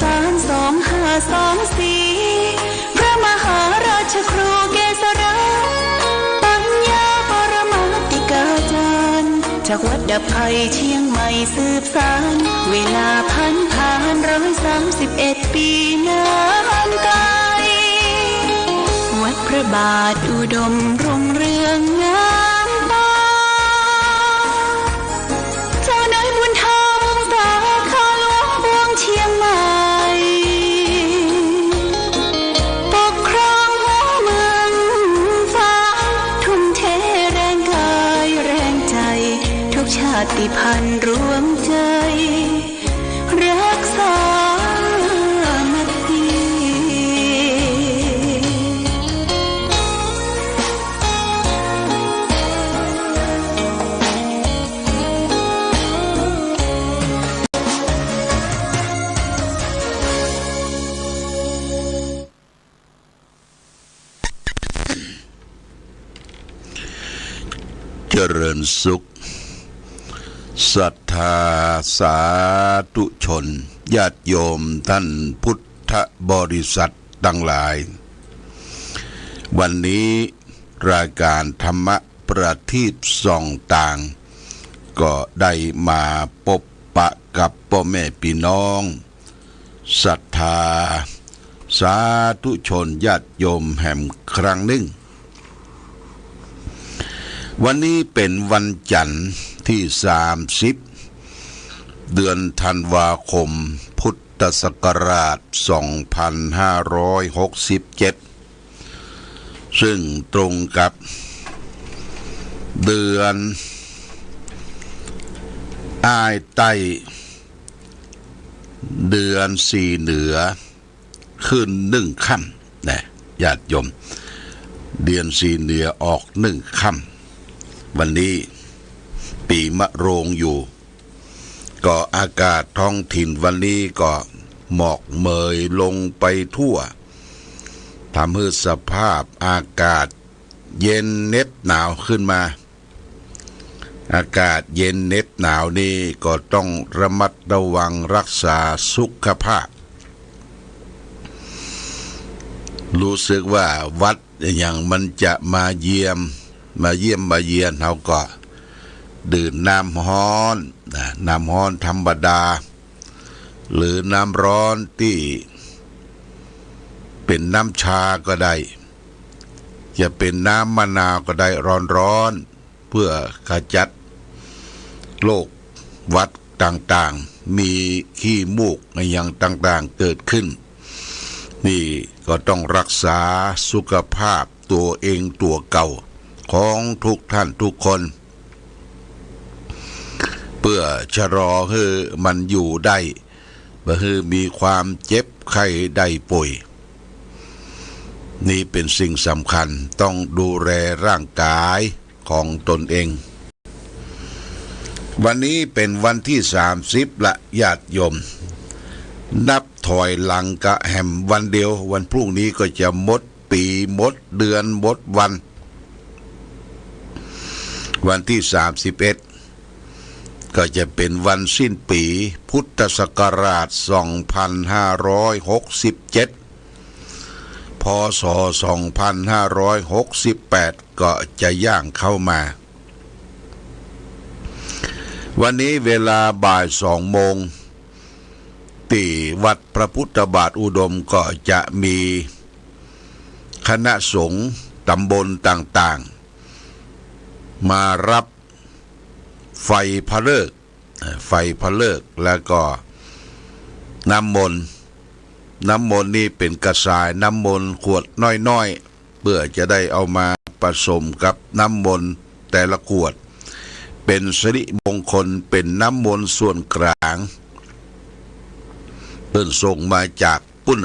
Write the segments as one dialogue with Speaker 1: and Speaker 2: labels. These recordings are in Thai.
Speaker 1: สาร2524พระมหาราชครูเกษราปัญญาปรมาติกาจารย์จากวัดดับไผ่เชียงใหม่สืบสานเวลาผ่าน131 ปีนานไกลวัดพระบาทอุดมรุ่งเรืองงามตาเจ้านายบุญธรรมสาขาหลวงปวงเชียงใหม่ปกครองหัวเมืองฟ้าทุ่มเทแรงกายแรงใจทุกชาติพันธุ์รวมใจรักษา
Speaker 2: เจริญสุขศรัทธาสาธุชนญาติโยมท่านพุทธบริษัททั้งหลายวันนี้รายการธรรมะประทีปส่องต่างก็ได้มาพบปะกับพ่อแม่พี่น้องศรัทธาสาธุชนญาติโยมแห่งครั้งหนึ่งวันนี้เป็นวันจันทร์ที่30เดือนธันวาคมพุทธศักราช2567ซึ่งตรงกับเดือนอ้ายใต้เดือน4เหนือขึ้น1ค่ำนะญาติโยมเดือน4เหนือออก1ค่ำวันนี้ปีมะโรงอยู่ก็อากาศท้องถิ่นวันนี้ก็หมอกเมยลงไปทั่วทำให้สภาพอากาศเย็นเน็บหนาวขึ้นมาอากาศเย็นเน็บหนาวนี่ก็ต้องระมัดระวังรักษาสุขภาพรู้สึกว่าวัดอย่างมันจะมาเยี่ยมมาเยียนเขาก็ดื่มน้ำร้อนน้ำร้อนธรรมดาหรือน้ำร้อนที่เป็นน้ำชาก็ได้จะเป็นน้ำมะนาวก็ได้ร้อนเพื่อขจัดโรคหวัดต่างๆมีขี้มูกอย่างต่างๆเกิดขึ้นนี่ก็ต้องรักษาสุขภาพตัวเองตัวเก่าของทุกท่านทุกคนเพื่อชะลอให้มันอยู่ได้เพื่อให้มีความเจ็บไข้ได้ป่วยนี่เป็นสิ่งสำคัญต้องดูแลร่างกายของตนเองวันนี้เป็นวันที่30ละญาติโยมนับถอยหลังกะแห่มวันเดียววันพรุ่งนี้ก็จะหมดปีหมดเดือนหมดวันที่31ก็จะเป็นวันสิ้นปีพุทธศักราช2567พศ2568ก็จะย่างเข้ามาวันนี้เวลาบ่าย2 โมงที่วัดพระพุทธบาทอุดมก็จะมีคณะสงฆ์ตำบลต่างๆมารับไฟพระฤกษ์แล้วก็น้ำมนต์นี่เป็นกระสายน้ำมนต์ขวดน้อยๆเพื่อจะได้เอามาผสมกับน้ำมนต์แต่ละขวดเป็นสิริมงคลเป็นน้ำมนต์ส่วนกลางเปิ้นส่งมาจากปุ้น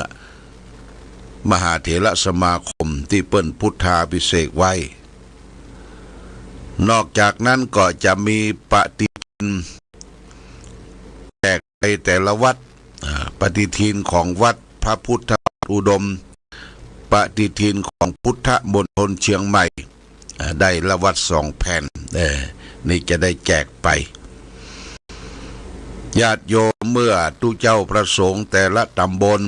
Speaker 2: มหาเถรสมาคมที่เปิ้นพุทธาภิเษกไว้นอกจากนั้นก็จะมีปฏิทินแจกไปแต่ละวัดปฏิทินของวัดพระพุทธอุดมปฏิทินของพุทธมณฑลเชียงใหม่ได้ละวัด2 แผ่นนี่จะได้แจกไป ญาติโยมเมื่อทุเจ้าประสงค์แต่ละตำบล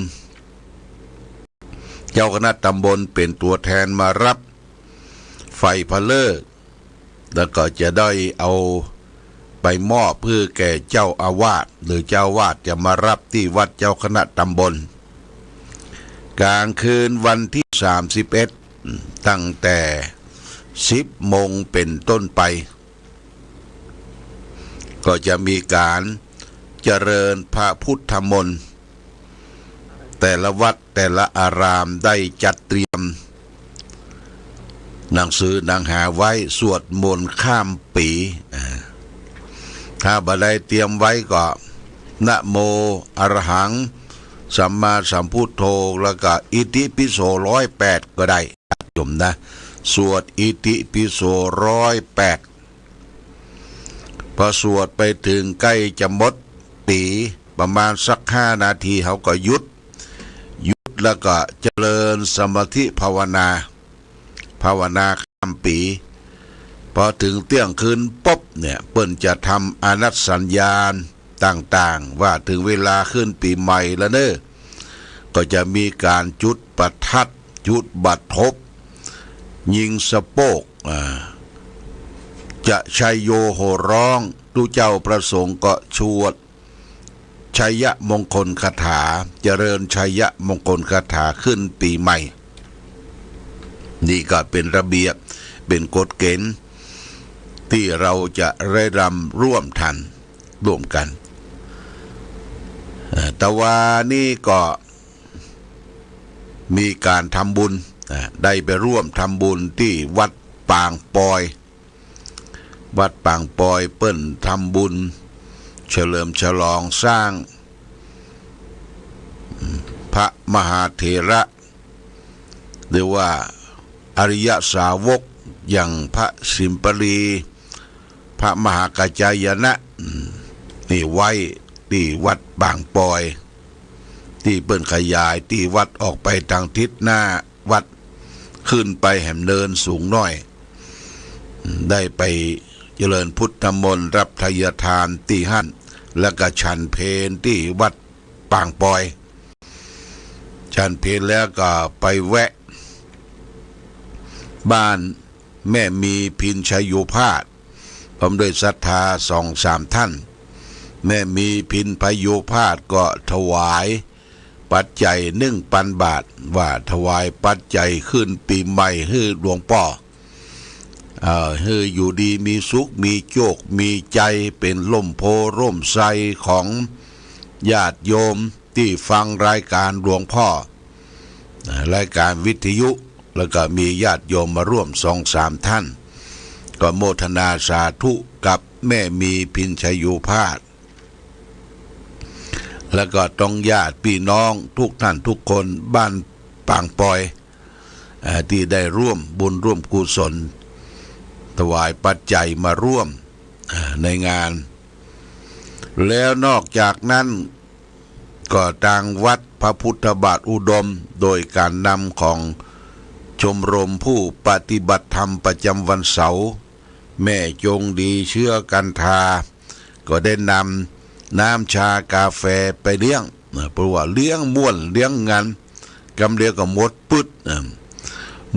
Speaker 2: เจ้าคณะตำบลเป็นตัวแทนมารับไฟพะเลิกแล้วก็จะได้เอาไปมอบเพื่อแก่เจ้าอาวาสหรือเจ้าวาดจะมารับที่วัดเจ้าคณะตำบลกลางคืนวันที่31ตั้งแต่10 โมงเป็นต้นไปก็จะมีการเจริญพระพุทธมนต์แต่ละวัดแต่ละอารามได้จัดเตรียมหนังสือหนังหาไว้สวดมนต์ข้ามปีถ้าบ่ได้เตรียมไว้ก็นะโมอะระหังสัมมาสัมพุทโธแล้วก็อิติปิโส108ก็ได้จมนะสวดอิติปิโส108พอสวดไปถึงใกล้จะหมดตีประมาณสัก5 นาทีเขาก็หยุดแล้วก็เจริญสมาธิภาวนาข้ามปีพอถึงเที่ยงคืนปุ๊บเนี่ยเปิ้นจะทำอานัตสัญญาณต่างๆว่าถึงเวลาขึ้นปีใหม่แล้วเนอะก็จะมีการจุดประทัดจุดบัตรทบยิงสะโปกจะชัยโยโห่ร้องทุเจ้าประสงค์ก็ชวดชัยมงคลคาถาเจริญชัยมงคลคาถาขึ้นปีใหม่นี่ก็เป็นระเบียบเป็นกฎเกณฑ์ที่เราจะได้รำร่วมกันแต่ว่านี่ก็มีการทำบุญได้ไปร่วมทำบุญที่วัดปางปอยเปิ้นทำบุญเฉลิมฉลองสร้างพระมหาเถระหรือว่าอริยสาวกอย่างพระสิมปลีพระมหากัจจายนะนี่ไว้ที่วัดบางปอยที่เปิ้นขยายที่วัดออกไปทางทิศหน้าวัดขึ้นไปแห่มเนินสูงน้อยได้ไปเจริญพุทธมนต์รับทายทานที่หั่นแล้วก็ฉันเพลที่วัดปางปอยฉันเพลแล้วก็ไปแวะบ้านแม่มีพินชัยโยภาสพร้อมด้วยศรัทธา2-3 ท่านแม่มีพินพโยภาสก็ถวายปัจจัย1,000 บาทว่าถวายปัจจัยขึ้นปีใหม่ให้หลวงพ่อให้อยู่ดีมีสุขมีโชคมีใจเป็นล่มโพร่มไทรของญาติโยมที่ฟังรายการหลวงพ่อรายการวิทยุแล้วก็มีญาติโยมมาร่วม2-3 ท่านก็โมทนาสาธุกับแม่มีพินชัยโยภาสแล้วก็ต้องญาติพี่น้องทุกท่านทุกคนบ้านปางปอยที่ได้ร่วมบุญร่วมกุศลถวายปัจจัยมาร่วมในงานแล้วนอกจากนั้นก็ทางวัดพระพุทธบาทอุดมโดยการนำของชมรมผู้ปฏิบัติธรรมประจำวันเสาร์แม่จงดีเชื่อกันทาก็ได้นำน้ำชากาแฟไปเลี้ยงเพราะว่าเลี้ยงม่วนเลี้ยงงานกำเรียกกับมดปึ๊ด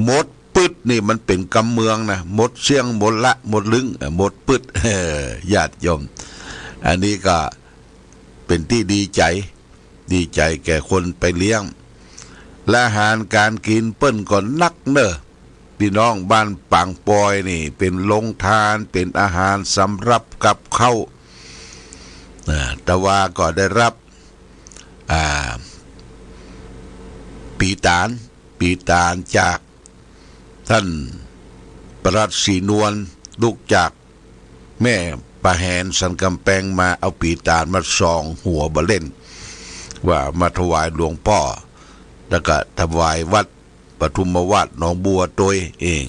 Speaker 2: มดปึ๊ดนี่มันเป็นกำเมืองนะมดเสียงมดละมดลึงมดปึ๊ดญาติโยมอันนี้ก็เป็นที่ดีใจแก่คนไปเลี้ยงและอาหารการกินเปิ้นก็นักเนอะพี่น้องบ้านปางปอยนี่เป็นโรงทานเป็นอาหารสำรับกับข้าวแต่ว่าก็ได้รับปีตานจากท่านประหลัดศรีนวลลูกจากแม่ปะแหนสันกำแพงมาเอาปีตานมาส่องหัวบะเล่นว่ามาถวายหลวงพ่อแล้วก็ถวายวัดปทุมวาดหนองบัวตัวเอง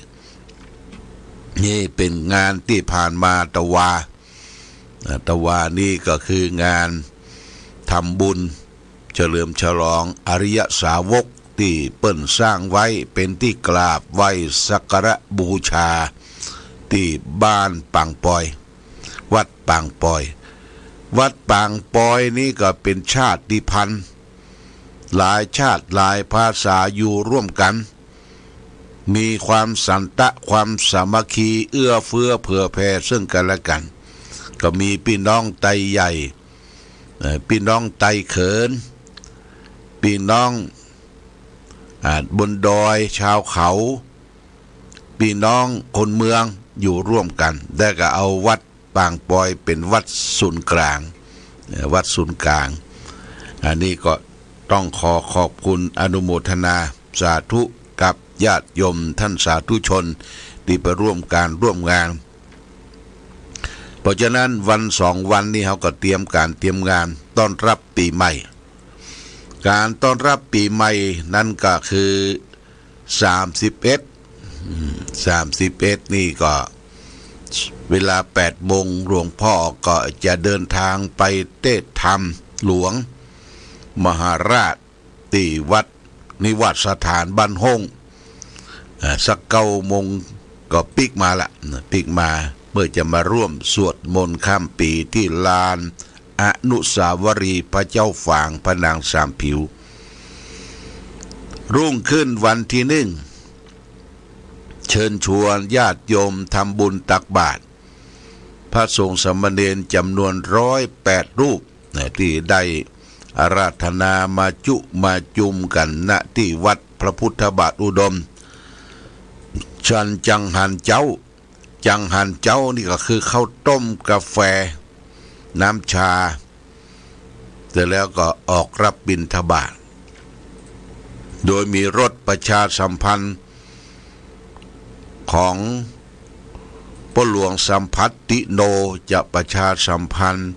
Speaker 2: นี่เป็นงานที่ผ่านมาตะวานี่ก็คืองานทำบุญเฉลิมฉลองอริยสาวกที่เปิ้นสร้างไว้เป็นที่กราบไหว้สักการะบูชาที่บ้านปางปอยวัดปางปอย วัดปางปอยนี่ก็เป็นชาติพันธุ์หลายชาติหลายภาษาอยู่ร่วมกันมีความสันตะความสามัคคีเอื้อเฟื้อเผื่อแผ่ซึ่งกันและกันก็มีพี่น้องไตใหญ่พี่น้องไตเขินพี่น้องบนดอยชาวเขาพี่น้องคนเมืองอยู่ร่วมกันได้ก็เอาวัดปางปอยเป็นวัดศูนย์กลางวัดศูนย์กลางอันนี้ก็ต้องขอขอบคุณอนุโมทนาสาธุกับญาติโยมท่านสาธุชนที่ไปร่วมการร่วมงานเพราะฉะนั้นวัน2 วันนี้เขาก็เตรียมงานต้อนรับปีใหม่การต้อนรับปีใหม่นั่นก็คือ31นี่ก็เวลา8 โมงหลวงพ่อก็จะเดินทางไปเทศธรรมหลวงมหาราชที่วัดนิวาสสถานบ้านห้องสัก9 โมงก็ปิกมาเมื่อจะมาร่วมสวดมนต์ข้ามปีที่ลานอนุสาวรีย์พระเจ้าฝางพระนางสามผิวรุ่งขึ้นวันที่1เชิญชวนญาติโยมทำบุญตักบาตรพระสงฆ์สามเณรจำนวน108 รูปที่ได้อาราธนามาจุมกันณที่วัดพระพุทธบาทอุดมชันจังหันเจ้านี่ก็คือข้าวต้มกาแฟน้ำชาเสร็จแล้วก็ออกรับบิณฑบาตโดยมีรถประชาสัมพันธ์ของพ่อหลวงสัมพัตติโนจะประชาสัมพันธ์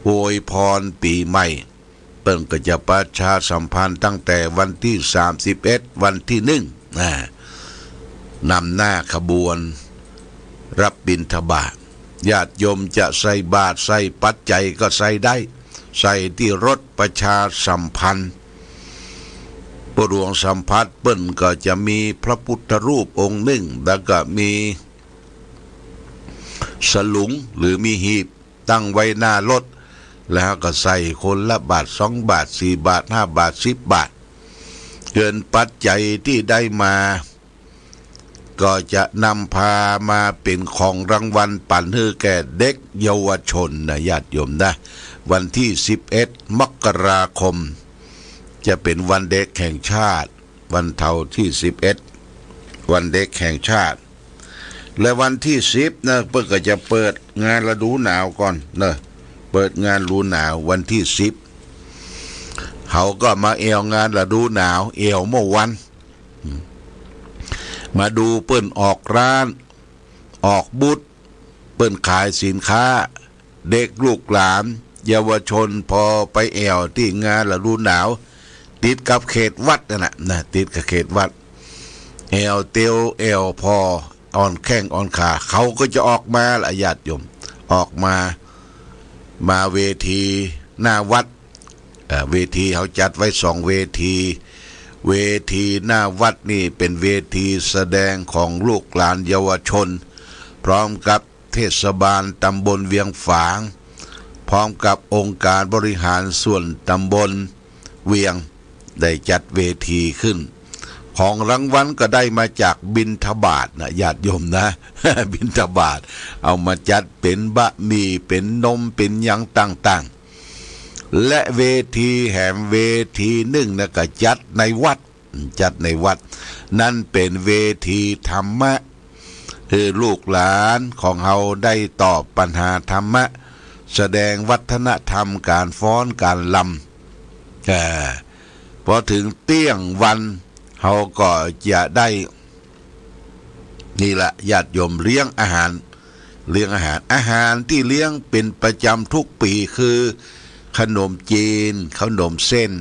Speaker 2: อวยพรปีใหม่เปิ้นก็จะประชาสัมพันธ์ตั้งแต่วันที่31วันที่1นำหน้าขบวนรับบิณฑบาตญาติโยมจะใส่บาตรใส่ปัจจัยก็ใส่ได้ใส่ที่รถประชาสัมพันธ์พ่อหลวงสัมพัทธ์เปิ้นก็จะมีพระพุทธรูปองค์หนึ่งแล้วก็มีสลุงหรือมีหีบตั้งไว้หน้ารถแล้วก็ใส่คนละบาท2 บาท4 บาท5 บาท10 บาทเกินปัจจัยที่ได้มาก็จะนำพามาเป็นของรางวัลปั่นให้แก่เด็กเยาวชนนะญาติโยมนะวันที่11 มกราคมจะเป็นวันเด็กแห่งชาติวันเท่าที่11วันเด็กแห่งชาติและวันที่10นะเพิ่นก็จะเปิดงานฤดูหนาวก่อนนะเปิดงานฤดูหนาววันที่10เขาก็มาเอวงานฤดูหนาวเอวเมื่อวันมาดูเปิ้นออกร้านออกบูธเปิ้นขายสินค้าเด็กลูกหลานเยาวชนพอไปแอวที่งานฤดูหนาวติดกับเขตวัดนะติดกับเขตวัดแอวเตียวแอวพออ่อนแข้งอ่อนขาเขาก็จะออกมาละญาติโยมออกมาเวทีหน้าวัดเวทีเขาจัดไว้2 เวทีหน้าวัดนี่เป็นเวทีแสดงของลูกหลานเยาวชนพร้อมกับเทศบาลตำบลเวียงฝางพร้อมกับองค์การบริหารส่วนตำบลเวียงได้จัดเวทีขึ้นของรางวัลก็ได้มาจากบิณฑบาตนะญาติโยมนะ บิณฑบาตเอามาจัดเป็นบะหมี่เป็นนมเป็นหยังต่างๆและเวทีแห่งเวทีหนึ่งนะก็จัดในวัดนั่นเป็นเวทีธรรมะคือลูกหลานของเฮาได้ตอบปัญหาธรรมะแสดงวัฒนธรรมการฟ้อนการลำพอถึงเตี้ยงวันเฮาก็จะได้นี่ละญาติโยมเลี้ยงอาหารที่เลี้ยงเป็นประจำทุกปีคือขนมจีนขนมเส้น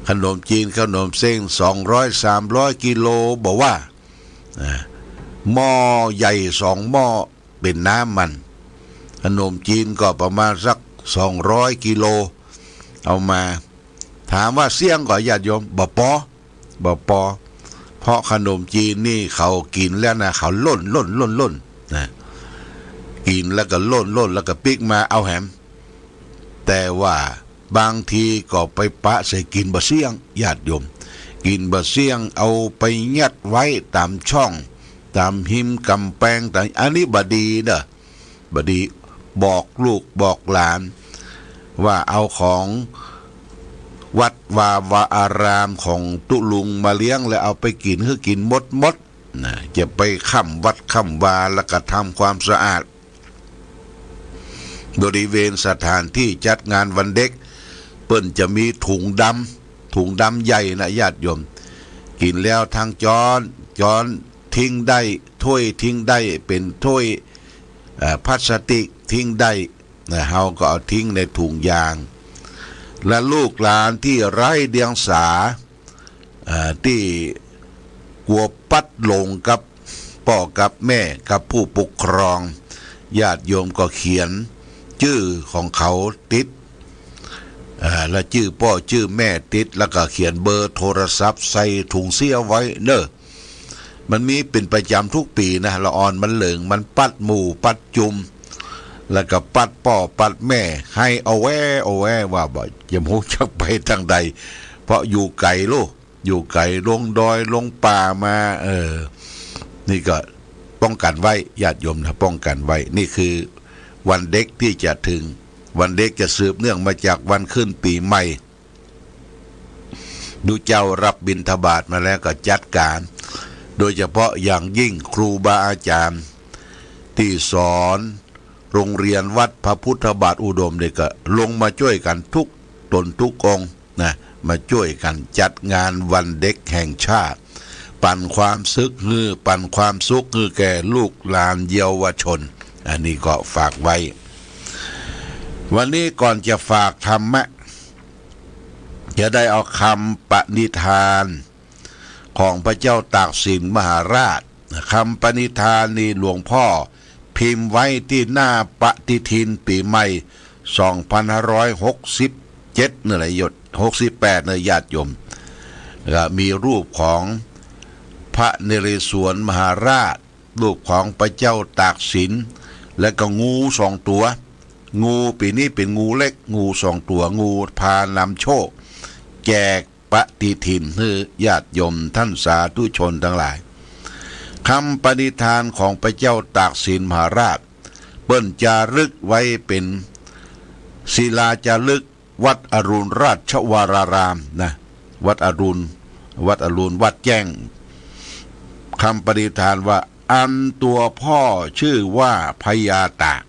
Speaker 2: ขนมจีนขนมเส้น200-300 กิโลบอกว่าหม้อใหญ่2 หม้อเป็นน้ำมันขนมจีนก็ประมาณสัก200 กิโลเอามาถามว่าเสี่ยงก็ญาติโยมบ่ปอเพราะขนมจีนนี่เขากินแล้วนะเขาล่นนะ กินแล้วก็ล่นแล้วก็ปิกมาเอาแหมแต่ว่าบางทีก็ไปปะใส่กินบะเสี่ยงญาติโยมกินบะเสี่ยงเอาไปยัดไว้ตามช่องตามหิมกำแพงแต่อันนี้บดีเด้อบดีบอกลูกบอกหลานว่าเอาของวัดวอารามของตุลุงมาเลี้ยงแล้วเอาไปกินคือกินมดนะจะไปค่ำวัดค่ำวาแล้วก็ทำความสะอาดบริเวณสถานที่จัดงานวันเด็กเปิ้นจะมีถุงดำใหญ่นะญาติโยมกินแล้วทางจอนทิ้งได้ถ้วยทิ้งได้เป็นถ้วยพลาสติกทิ้งได้นะเฮาก็เอาทิ้งในถุงยางและลูกหลานที่ไร้เดียงสาที่กลัวปัดหลงกับพ่อกับแม่กับผู้ปกครองญาติโยมก็เขียนชื่อของเขาติดและชื่อพ่อชื่อแม่ติดแล้วก็เขียนเบอร์โทรศัพท์ใส่ถุงเสี้ยไว้เนอะมันมีเป็นประจำทุกปีนะละออนมันเหลิงมันปัดหมู่ปัดจุมแล้วก็ปัดพ่อปัดแม่ให้เอาแว่ว่าบ่อย่ามูจักไปทางใดเพราะอยู่ไกลลูกอยู่ไกลลงดอยลงป่ามานี่ก็ป้องกันไว้ญาติโยมนะป้องกันไว้นี่คือวันเด็กที่จะถึงวันเด็กจะสืบเนื่องมาจากวันขึ้นปีใหม่ดูเจ้ารับบิณฑบาตมาแล้วก็จัดการโดยเฉพาะอย่างยิ่งครูบาอาจารย์ที่สอนโรงเรียนวัดพระพุทธบาทอุดมเนี่ยก็ลงมาช่วยกันทุกตนทุกองนะมาช่วยกันจัดงานวันเด็กแห่งชาติปั่นความปั่นความสุขแก่ลูกหลานเยาวชนอันนี้ก็ฝากไว้วันนี้ก่อนจะฝากธรรมะจะได้เอาคำปณิธานของพระเจ้าตากสินมหาราชคำปณิธานนี้หลวงพ่อพิมพ์ไว้ที่หน้าปฏิทินปีใหม่2567นี่แหละ68ในญาติโยมมีรูปของพระนเรศวรมหาราชรูปของพระเจ้าตากสินและก็งู2ตัวงูปีนี้เป็นงูเล็กงู2ตัวงูพานำโชคแจกปฏิทินให้ญาติโยมท่านสาธุชนทั้งหลายคำปณิธานของพระเจ้าตากสินมหาราชเปิ้นจารึกไว้เป็นศิลาจารึกวัดอรุณราชวรารามนะวัดอรุณวัดแจ้งคำปณิธานว่าอันตัวพ่อชื่อว่าพญาตาก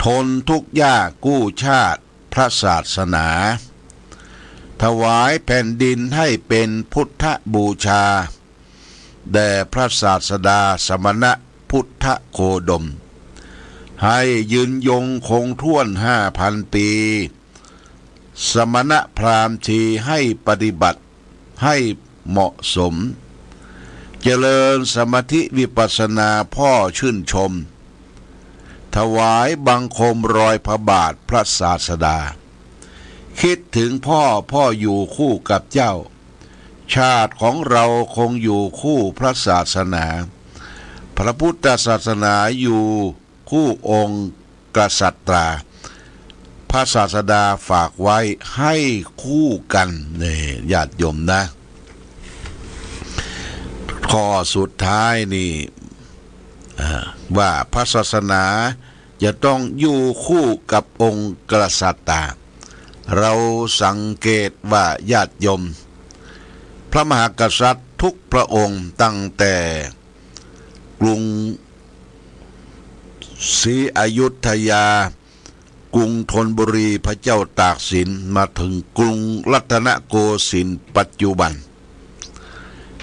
Speaker 2: ทนทุกข์ยากกู้ชาติพระศาสนาถวายแผ่นดินให้เป็นพุทธบูชาแด่พระศาสดาสมณะพุทธโคดมให้ยืนยงคงท่วน 5,000 ปีสมณะพราหมณ์ทีให้ปฏิบัติให้เหมาะสมเจริญสมาธิวิปัสสนาพ่อชื่นชมถวายบังคมรอยพระบาทพระศาสดาคิดถึงพ่ออยู่คู่กับเจ้าชาติของเราคงอยู่คู่พระศาสนาพระพุทธศาสนาอยู่คู่องค์กษัตริย์พระศาสดาฝากไว้ให้คู่กันนี่ญาติโยมนะข้อสุดท้ายนี่ว่าพระศาสนาจะต้องอยู่คู่กับองค์กษัตริย์เราสังเกตว่าญาติโยมพระมหากษัตริย์ทุกพระองค์ตั้งแต่กรุงศรีอยุธยากรุงธนบุรีพระเจ้าตากสินมาถึงกรุงรัตนโกสินทร์ปัจจุบัน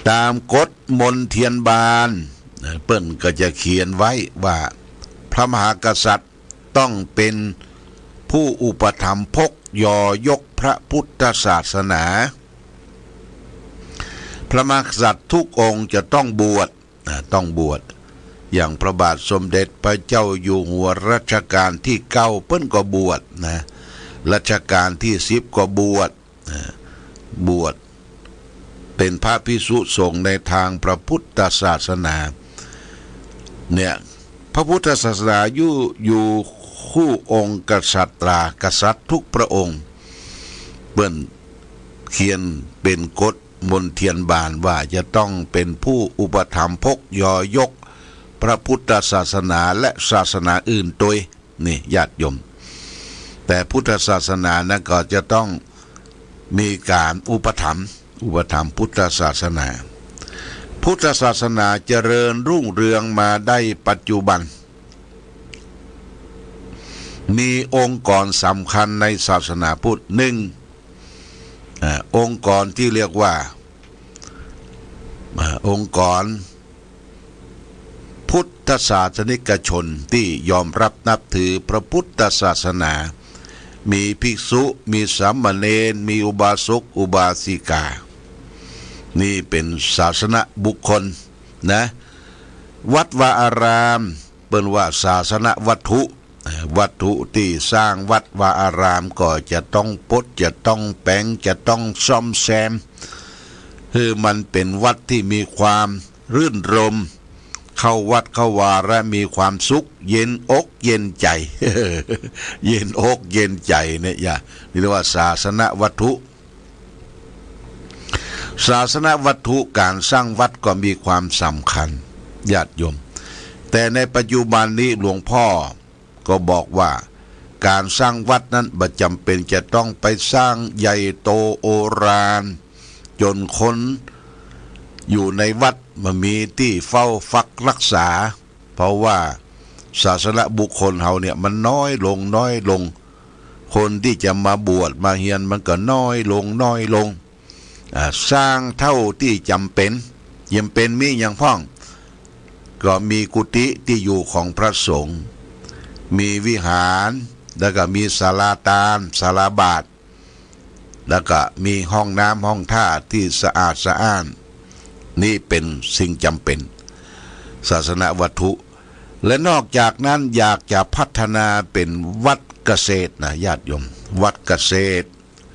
Speaker 2: ตามกฎมนเทียนบานเปิ้นก็จะเขียนไว้ว่าพระมหากษัตริย์ต้องเป็นผู้อุปถัมภกยอยกพระพุทธศาสนาพระมหากษัตริย์ทุกองค์จะต้องบวชอย่างพระบาทสมเด็จพระเจ้าอยู่หัวรัชกาลที่9เปิ้นก็บวชนะรัชกาลที่10ก็บวชเป็นพระภิกษุสงฆ์ในทางพระพุทธศาสนาเนี่ย พระพุทธศาสนาอยู่คู่องค์กษัตริย์กษัตริย์ทุกพระองค์เปิ้นเขียนเป็นกฎมนเทียนบานว่าจะต้องเป็นผู้อุปถัมภกยอยกพระพุทธศาสนาและศาสนาอื่นโดยนี่ญาติโยมแต่พุทธศาสนานั้นก็จะต้องมีการอุปถัมภ์พุทธศาสนาพุทธศาสนาเจริญรุ่งเรืองมาได้ปัจจุบันมีองค์กรสำคัญในศาสนาพุทธหนึ่งองค์กรที่เรียกว่าองค์กรพุทธศาสนิกชนที่ยอมรับนับถือพระพุทธศาสนามีภิกษุมีสามเณรมีอุบาสกอุบาสิกานี่เป็นศาสนบุคคลนะวัดวาอารามเป็นว่าศาสนวัตถุที่สร้างวัดวาอารามก็จะต้องปดจะต้องแปลงจะต้องซ่อมแซมคือมันเป็นวัดที่มีความรื่นรมเข้าวัดเข้าวาและมีความสุขเย็นอกเย็นใจ เย็นอกเย็นใจเนี่ยนี่เรียกว่าศาสนวัตถุศาสนวัตถุการสร้างวัดก็มีความสำคัญญาติโยมแต่ในปัจจุบันนี้หลวงพ่อก็บอกว่าการสร้างวัดนั้นบ่จำเป็นจะต้องไปสร้างใหญ่โตโอฬารจนคนอยู่ในวัดมันมีที่เฝ้าฟักรักษาเพราะว่าศาสนบุคคลเฮาเนี่ยมันน้อยลงคนที่จะมาบวชมาเฮียนมันก็น้อยลงสร้างเท่าที่จำเป็นมีอย่างพ้องก็มีกุฏิที่อยู่ของพระสงฆ์มีวิหารแล้วก็มีศาลาตามศาลาบาทแล้วก็มีห้องน้ำห้องท่าที่สะอาดสะอ้านนี่เป็นสิ่งจำเป็นศาสนวัตถุและนอกจากนั้นอยากจะพัฒนาเป็นวัดเกษตรนะญาติโยมวัดเกษตร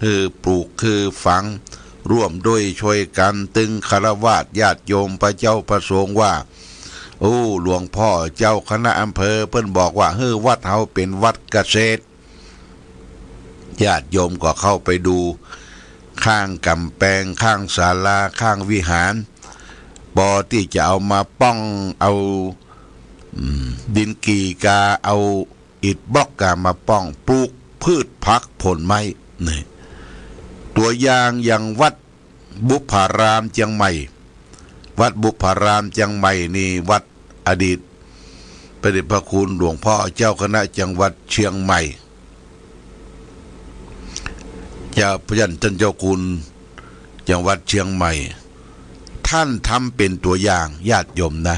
Speaker 2: คือปลูกคือฝังร่วมด้วยช่วยกันตึงคฤหัสถ์ญาติโยมพระเจ้าประสงค์ว่าโอ้หลวงพ่อเจ้าคณะอำเภอเพิ่นบอกว่าวัดเฮาเป็นวัดเกษตรญาติโยมก็เข้าไปดูข้างกำแพงข้างศาลาข้างวิหารบ่อที่จะเอามาป้องเอาดินกีกาเอาอิฐบล็อกกามาป้องปลูกพืชผักผลไม้นี่ตัวอย่างวัดบุพารามเชียงใหม่วัดบุพารามเชียงใหม่นี่วัดอดีตพระเดชพระคุณหลวงพ่อเจ้าคณะจังหวัดเชียงใหม่เจ้าพระยันท่านเจ้าคุณจังหวัดเชียงใหม่ท่านทำเป็นตัวอย่างญาติโยมนะ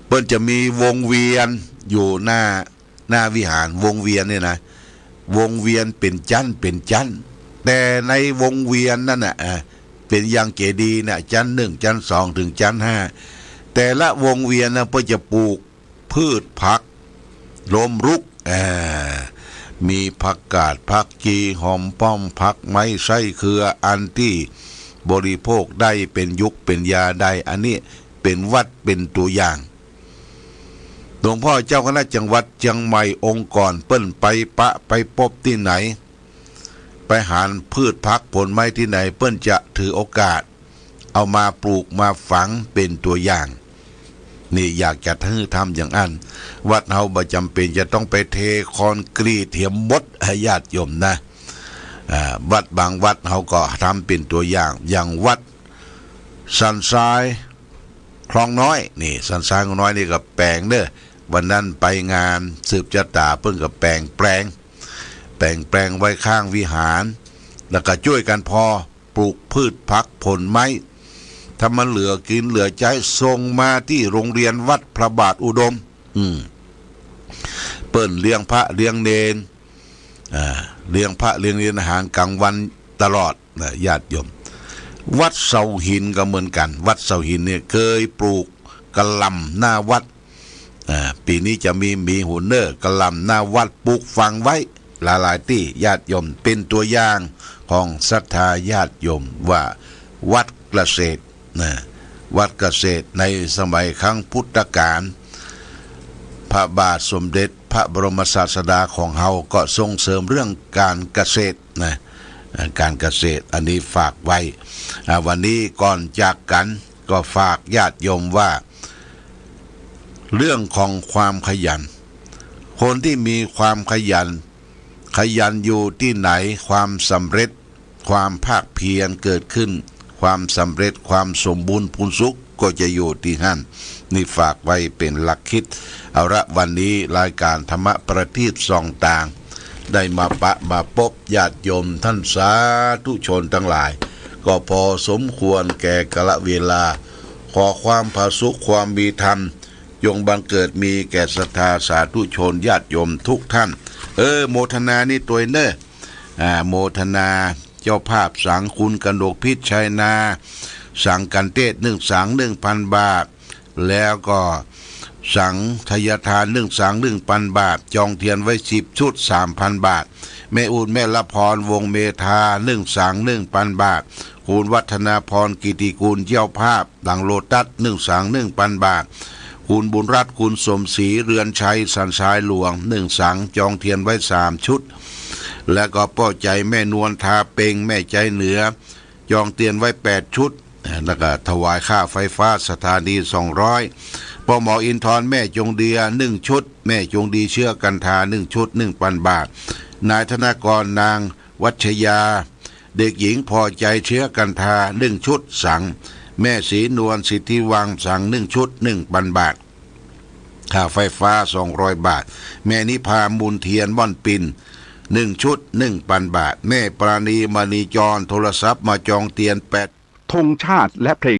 Speaker 2: เปิ้นจะมีวงเวียนอยู่หน้าวิหารวงเวียนเนี่ยนะวงเวียนเป็นจันแต่ในวงเวียนนั่นน่ะเป็นอย่างเจดีย์น่ะจัน1จัน2ถึงจัน5แต่ละวงเวียนนะเพื่อจะปลูกพืชผักลมรุกมีผักกาดผักจีหอมป้อมผักไม้ไส้เครืออันที่บริโภคได้เป็นยุคเป็นยาได้อันนี้เป็นวัดเป็นตัวอย่างหลวงพ่อเจ้าคณะจังหวัดเชียงใหม่องค์กรเปิ้นไปพบที่ไหนไปหาพืชผักผลไม้ที่ไหนเปิ้นจะถือโอกาสเอามาปลูกมาฝังเป็นตัวอย่างนี่อยากจะทำอย่างนั้นวัดเฮาบ่จำเป็นจะต้องไปเทคอนกรีตเทียมบดให้ญาติโยมนะวัดบางวัดเขาก็ทำเป็นตัวอย่างวัดสันทรายคลองน้อยนี่สันทรายคลองน้อยนี่ก็แปลงเด้อวันนั้นไปงานสืบชะตาเพิ่นก็แปลงไว้ข้างวิหารแล้วก็ช่วยกันพอปลูกพืชผักผลไม้ถ้ามันเหลือกินเหลือใช้ส่งมาที่โรงเรียนวัดพระบาทอุดมเปิ้นเลี้ยงพระเลี้ยงเนรเลี้ยงพระเลี้ยงเนรอาหารกลางวันตลอดญาติโยมวัดเสาหินก็เหมือนกันวัดเสาหินเนี่ยเคยปลูกกะหล่ำหน้าวัดปีนี้จะมีหัวเนอร์กะหล่ำหน้าวัดปลูกฝังไว้หลายที่ญาติโยมเป็นตัวอย่างของศรัทธาญาติโยมว่าวัดเกษตรวัดเกษตรในสมัยครั้งพุทธกาล พระบาทสมเด็จพระบรมศาสดาของเฮาก็ส่งเสริมเรื่องการเกษตรนะการเกษตรอันนี้ฝากไว้วันนี้ก่อนจากกันก็ฝากญาติโยมว่าเรื่องของความขยันคนที่มีความขยันอยู่ที่ไหนความสำเร็จความภาคเพียรเกิดขึ้นความสำเร็จความสมบูรณ์พูนสุขก็จะอยู่ที่นั่นนี่ฝากไว้เป็นหลักคิดเอาละวันนี้รายการธรรมะประทีปส่องต่างได้มาพบญาติโยมท่านสาธุชนทั้งหลายก็พอสมควรแก่กาลเวลาขอความผาสุขความมีธรรมยงบังเกิดมีแก่ศรัทธาสาธุชนญาติโยมทุกท่านโมทนานี่ตัวเนอะโมทนาเจ้าภาพสังคุณกนกพิษชัยนาสังกันเทศสัง 1,000 บาทแล้วก็สังทยทานสัง 1,000 บาทจองเทียนไว้10ชุด 3,000 บาทแม่อุ่นแม่ละพรวงเมธาสัง 1,000 บาทคุณวัฒนาพรกิติกูลเจ้าภาพดังโลตัสสัง 1,000 บาทคุณบุญรัตน์คุณสมศรีเรือนชัยสันทรายหลวงสังจองเทียนไว้3ชุดและก็ป้อใจแม่นวลทาเปงแม่ใจเหนือจองเตียนไว้8ชุดแล้วก็ถวายค่าไฟฟ้าสถานี200พ่อหมออินทร์แม่จงเดีย1ชุดแม่จงดีเชื่อกันทา1ชุด 1,000 บาทนายธนากรนางวัชยาเด็กหญิงพอใจเชื้อกันทา1ชุดสังแม่ศรีนวลสิทธิวังสัง1ชุด 1,000 บาทค่าไฟฟ้า200 บาทแม่นิพามูลเทียนม่อนปิน1ชุด 1,000 บาทแม่ปราณีมณีจรโทรศัพท์มาจองเตียน8
Speaker 3: ธงชาติและเพลง